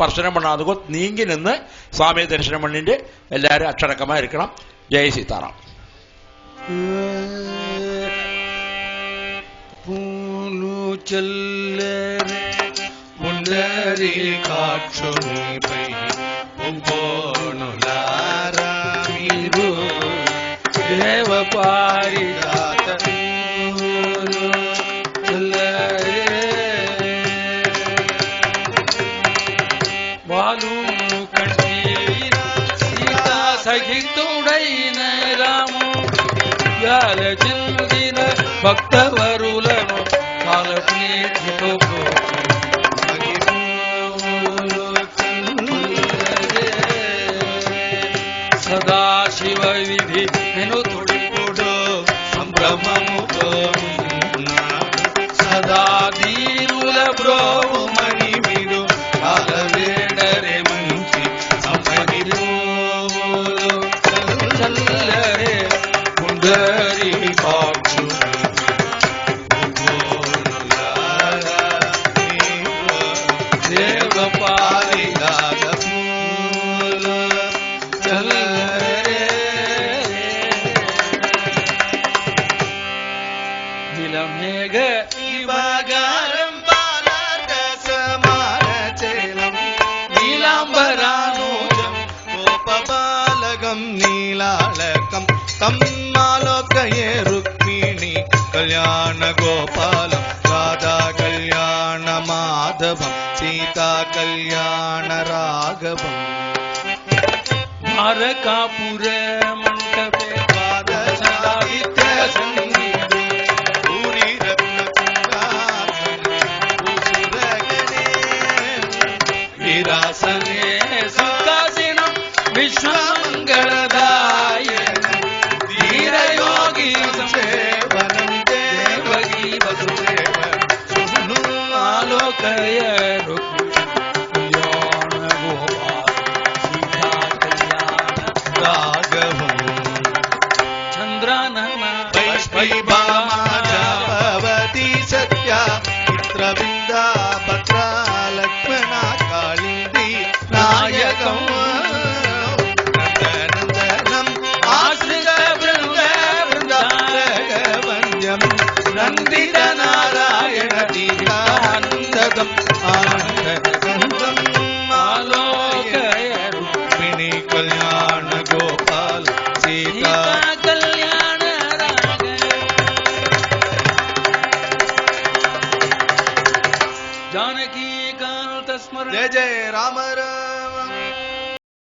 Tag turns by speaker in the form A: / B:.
A: ஸ்பர்சனம் பண்ணாதோ நீங்கி நின்று சுவாமியை தரிசனம் பண்ணிட்டு எல்லாரும் அச்சடக்கமா இருக்கணும். ஜெய் சீதாராம்.
B: பூனு செல்லரே புண்டரி காட்சுமை பொம்போனுலாரீரு தேவ பாரிதாத வாலு கண்டீர சீதா సహితుడైన రాము చిందిన భక్తవరులను కాలపీఠితో సదాశివ విధి నేను తొడిపుడు సంభ్రమముతో సదా దీనుల బ్రోమణి మీరు కాలవేడరే మంచి సంపగిరు చల్లరే పుండరి కాక్షు దేవ పారిదాద చల్లరే నిలమేఘ ఇవగారం బాలక సమాన చేలం నీలాంబరానోజం గోపబాలకం నీలాళకం తమ్మాలోకయే రుక్మిణి కళ్యాణ గోపాలం రాధా కళ్యాణ మాధవం సీతా కళ్యాణ రాఘవం మారకాపుర మంటపే పాద సాహిత్య సంగీత పూరి రత్న వీరాసనే సుఖాసినం విశ్వమంగళదాయ ధీరయోగి సేవనం దేవగీ వసుదేవ ఆలోకయ కళ్యాణ గోపాల సీతా కళ్యాణ రాఘవం చంద్రనన వైష్ణవతి సత్య మిత్రవిందా భద్ర లక్ష్మణ కాళింది నాయకం నందనందనం ఆశ్రిత బృంద బృందారగవంద్యం నందిత నారాయణ తీర్థానందం ఆనందం ఆలోకయ రుక్మిణి కళ్యాణ గోపాల సీతా కళ్యాణ जानकी कांत स्मरण जय जय राम